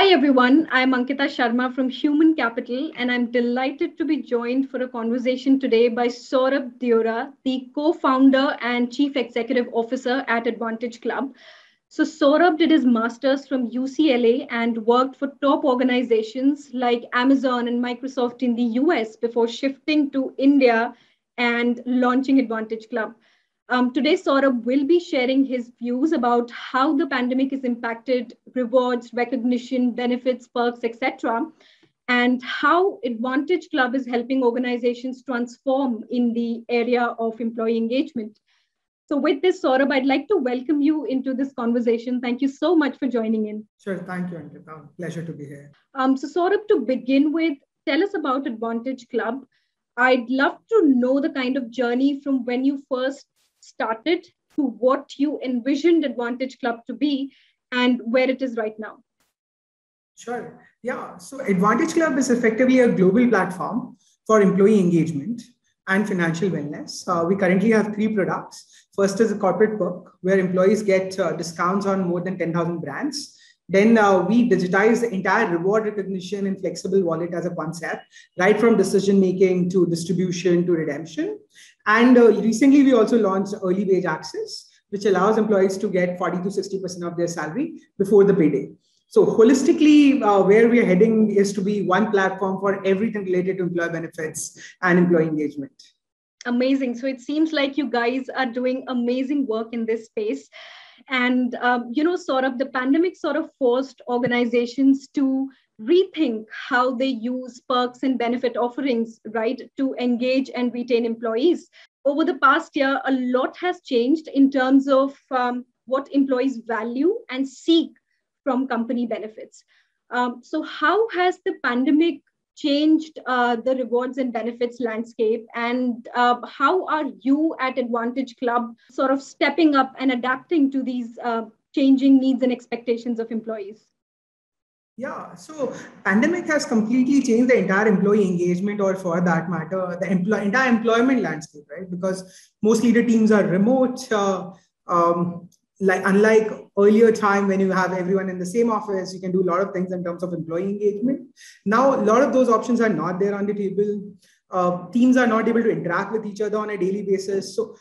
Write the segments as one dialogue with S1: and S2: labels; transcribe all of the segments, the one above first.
S1: Hi everyone, I'm Ankita Sharma from Human Capital, and I'm delighted to be joined for a conversation today by Saurabh Deorah, the co-founder and chief executive officer at Advantage Club. So Saurabh did his master's from UCLA and worked for top organizations like Amazon and Microsoft in the US before shifting to India and launching Advantage Club. Today, Saurabh will be sharing his views about how the pandemic has impacted rewards, recognition, benefits, perks, etc., and how Advantage Club is helping organizations transform in the area of employee engagement. So, with this, Saurabh, I'd like to welcome you into this conversation. Thank you so much for joining in.
S2: Sure. Thank you, Ankita. Pleasure to be here.
S1: So, Saurabh, to begin with, tell us about Advantage Club. I'd love to know the kind of journey from when you first started to what you envisioned Advantage Club to be and where it is right now.
S2: Sure. Yeah. So Advantage Club is effectively a global platform for employee engagement and financial wellness. We currently have three products. First is a corporate perk, where employees get discounts on more than 10,000 brands. Then we digitize the entire reward recognition and flexible wallet as a concept, right from decision making to distribution to redemption. And recently, we also launched early wage access, which allows employees to get 40 to 60% of their salary before the payday. So holistically, where we are heading is to be one platform for everything related to employee benefits and employee engagement.
S1: Amazing. So it seems like you guys are doing amazing work in this space. And, sort of the pandemic sort of forced organizations to rethink how they use perks and benefit offerings, right, to engage and retain employees. Over the past year, a lot has changed in terms of what employees value and seek from company benefits. So how has the pandemic changed the rewards and benefits landscape, and how are you at Advantage Club sort of stepping up and adapting to these changing needs and expectations of employees?
S2: Yeah, so pandemic has completely changed the entire employee engagement, or for that matter, the entire employment landscape, right? Because most leader teams are remote. Like unlike earlier time when you have everyone in the same office, you can do a lot of things in terms of employee engagement. Now, a lot of those options are not there on the table. Teams are not able to interact with each other on a daily basis. So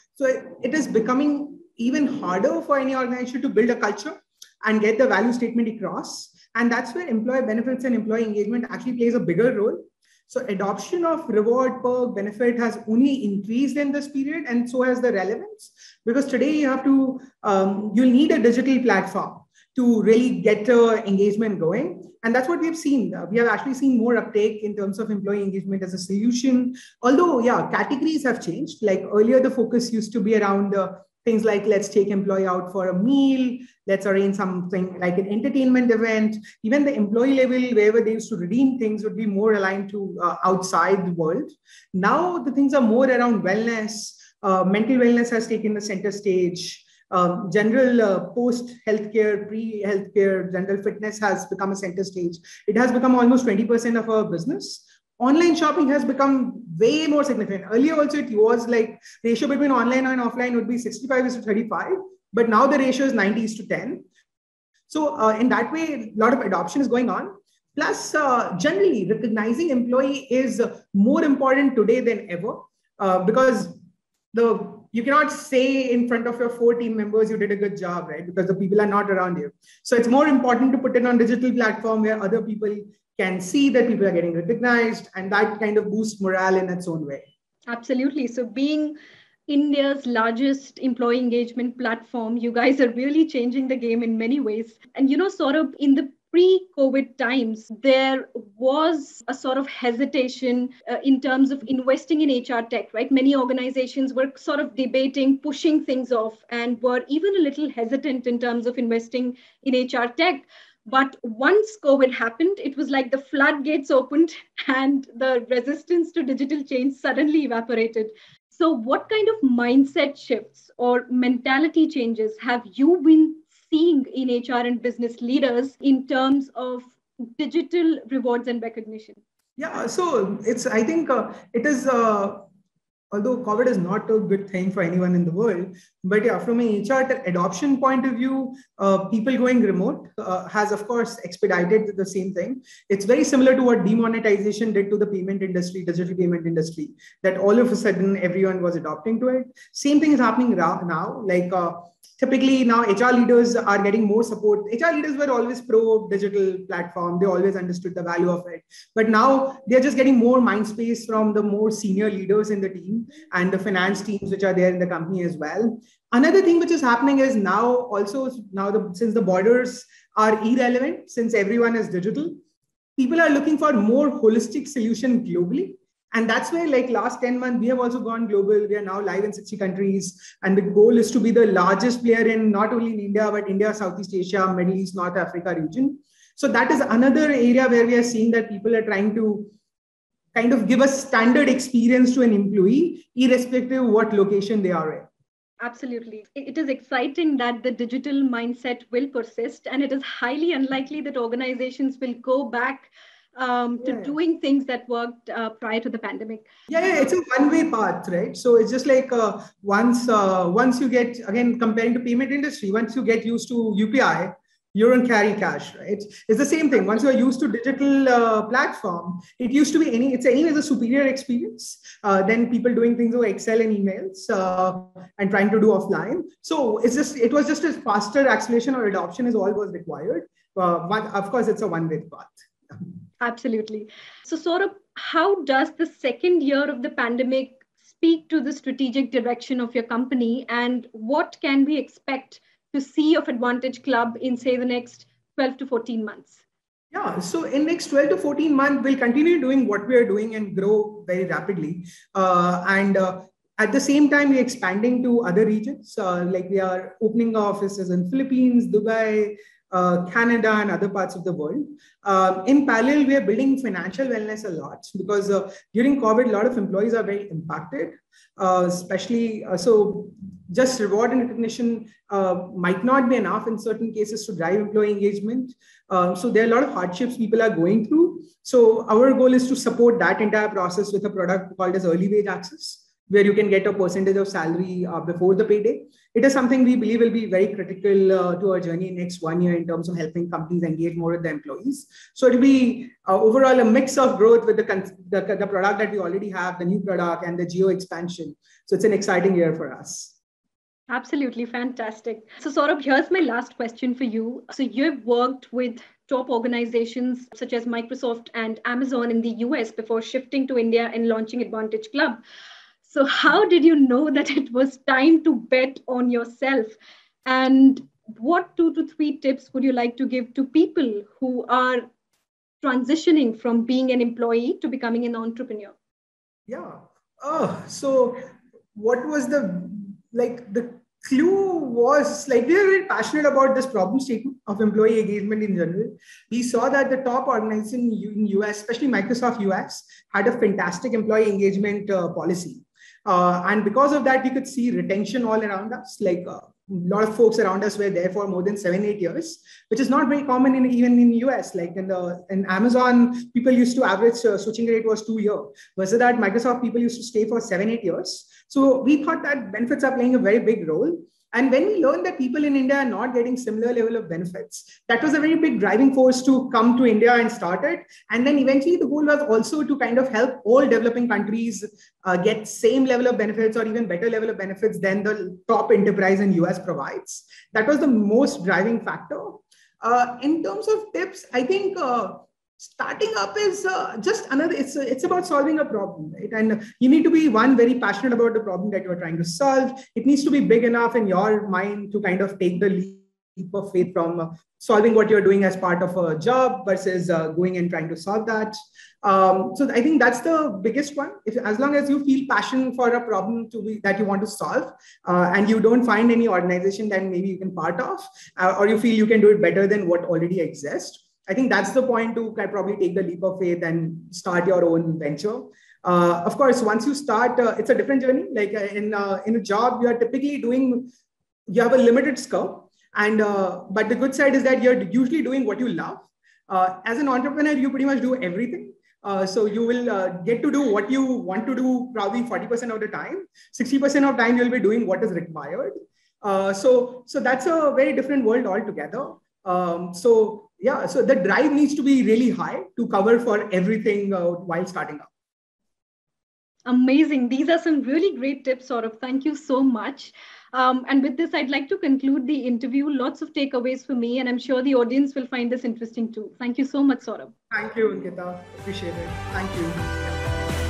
S2: it is becoming even harder for any organization to build a culture and get the value statement across. And that's where employee benefits and employee engagement actually plays a bigger role. So adoption of reward perk benefit has only increased in this period, and so has the relevance. Because today you have to, you'll need a digital platform to really get engagement going. And that's what we've seen. We have actually seen more uptake in terms of employee engagement as a solution. Although, yeah, categories have changed. Like earlier, the focus used to be around things like, let's take employee out for a meal, let's arrange something like an entertainment event. Even the employee level, wherever they used to redeem things, would be more aligned to outside the world. Now the things are more around wellness. Mental wellness has taken the center stage. General post-healthcare, pre-healthcare, general fitness has become a center stage. It has become almost 20% of our business. Online shopping has become way more significant. Earlier also it was like ratio between online and offline would be 65:35, but now the ratio is 90:10. So in that way, a lot of adoption is going on. Plus, generally recognizing employee is more important today than ever because you cannot say in front of your 4 team members you did a good job, right? Because the people are not around you. So it's more important to put it on digital platform where other people can see that people are getting recognized, and that kind of boosts morale in its own way.
S1: Absolutely. So being India's largest employee engagement platform, you guys are really changing the game in many ways. And sort of in the pre-COVID times, there was a sort of hesitation in terms of investing in HR tech, right? Many organizations were sort of debating, pushing things off, and were even a little hesitant in terms of investing in HR tech. But once COVID happened, it was like the floodgates opened and the resistance to digital change suddenly evaporated. So what kind of mindset shifts or mentality changes have you been seeing in HR and business leaders in terms of digital rewards and recognition?
S2: Yeah, so I think it is although COVID is not a good thing for anyone in the world, but yeah, from an HR adoption point of view, people going remote has, of course, expedited the same thing. It's very similar to what demonetization did to the payment industry, digital payment industry, that all of a sudden everyone was adopting to it. Same thing is happening now. Like, typically now HR leaders are getting more support. HR leaders were always pro digital platform. They always understood the value of it. But now they're just getting more mind space from the more senior leaders in the team and the finance teams which are there in the company as well. Another thing which is happening is now also since the borders are irrelevant, since everyone is digital, people are looking for more holistic solution globally. And that's why, like last 10 months, we have also gone global. We are now live in 60 countries. And the goal is to be the largest player in not only in India, but India, Southeast Asia, Middle East, North Africa region. So that is another area where we are seeing that people are trying to kind of give a standard experience to an employee, irrespective of what location they are in.
S1: Absolutely. It is exciting that the digital mindset will persist, and it is highly unlikely that organizations will go back to doing things that worked prior to the pandemic.
S2: Yeah, it's a one-way path, right? So it's just like once you get, again, comparing to payment industry, once you get used to UPI, you don't carry cash, right? It's the same thing. Once you are used to digital platform, it used to be it's anyways a superior experience than people doing things over Excel and emails and trying to do offline. So it was just a faster acceleration or adoption is all was required. But of course, it's a one-way path.
S1: Absolutely. So Saurabh, how does the second year of the pandemic speak to the strategic direction of your company, and what can we expect to see of Advantage Club in, say, the next 12 to 14 months?
S2: Yeah, so in next 12 to 14 months, we'll continue doing what we are doing and grow very rapidly. At the same time, we're expanding to other regions. Like we are opening offices in Philippines, Dubai, Canada, and other parts of the world. In parallel, we are building financial wellness a lot because during COVID, a lot of employees are very impacted, especially so just reward and recognition might not be enough in certain cases to drive employee engagement. So there are a lot of hardships people are going through. So our goal is to support that entire process with a product called as early wage access, where you can get a percentage of salary before the payday. It is something we believe will be very critical to our journey next 1 year in terms of helping companies engage more with the employees. So it'll be overall a mix of growth with the product that we already have, the new product, and the geo expansion. So it's an exciting year for us.
S1: Absolutely fantastic. So Saurabh, here's my last question for you. So you've worked with top organizations such as Microsoft and Amazon in the US before shifting to India and launching Advantage Club. So how did you know that it was time to bet on yourself? And what 2 to 3 tips would you like to give to people who are transitioning from being an employee to becoming an entrepreneur?
S2: Yeah. So what was the clue was like we were very passionate about this problem statement of employee engagement in general. We saw that the top organization in US, especially Microsoft US, had a fantastic employee engagement policy. And because of that, we could see retention all around us. Like a lot of folks around us were there for more than 7-8 years, which is not very common even in US. Like in Amazon, people used to average switching rate was 2 years. Versus that, Microsoft people used to stay for 7-8 years. So we thought that benefits are playing a very big role. And when we learned that people in India are not getting similar level of benefits, that was a very big driving force to come to India and start it. And then eventually the goal was also to kind of help all developing countries get same level of benefits or even better level of benefits than the top enterprise in US provides. That was the most driving factor. In terms of tips, I think starting up is just another, it's about solving a problem, right? And you need to be very passionate about the problem that you're trying to solve. It needs to be big enough in your mind to kind of take the leap of faith from solving what you're doing as part of a job versus going and trying to solve that. So I think that's the biggest one. As long as you feel passion for a problem that you want to solve, and you don't find any organization that maybe you can part of, or you feel you can do it better than what already exists, I think that's the point to probably take the leap of faith and start your own venture. Of course, once you start, it's a different journey. Like in a job, you are typically you have a limited scope. And but the good side is that you're usually doing what you love. As an entrepreneur, you pretty much do everything. So you will get to do what you want to do probably 40% of the time. 60% of time you'll be doing what is required. So that's a very different world altogether. So the drive needs to be really high to cover for everything while starting up.
S1: Amazing. These are some really great tips, Saurabh. Thank you so much. And with this, I'd like to conclude the interview. Lots of takeaways for me, and I'm sure the audience will find this interesting too. Thank you so much, Saurabh.
S2: Thank you, Ankita. Appreciate it. Thank you.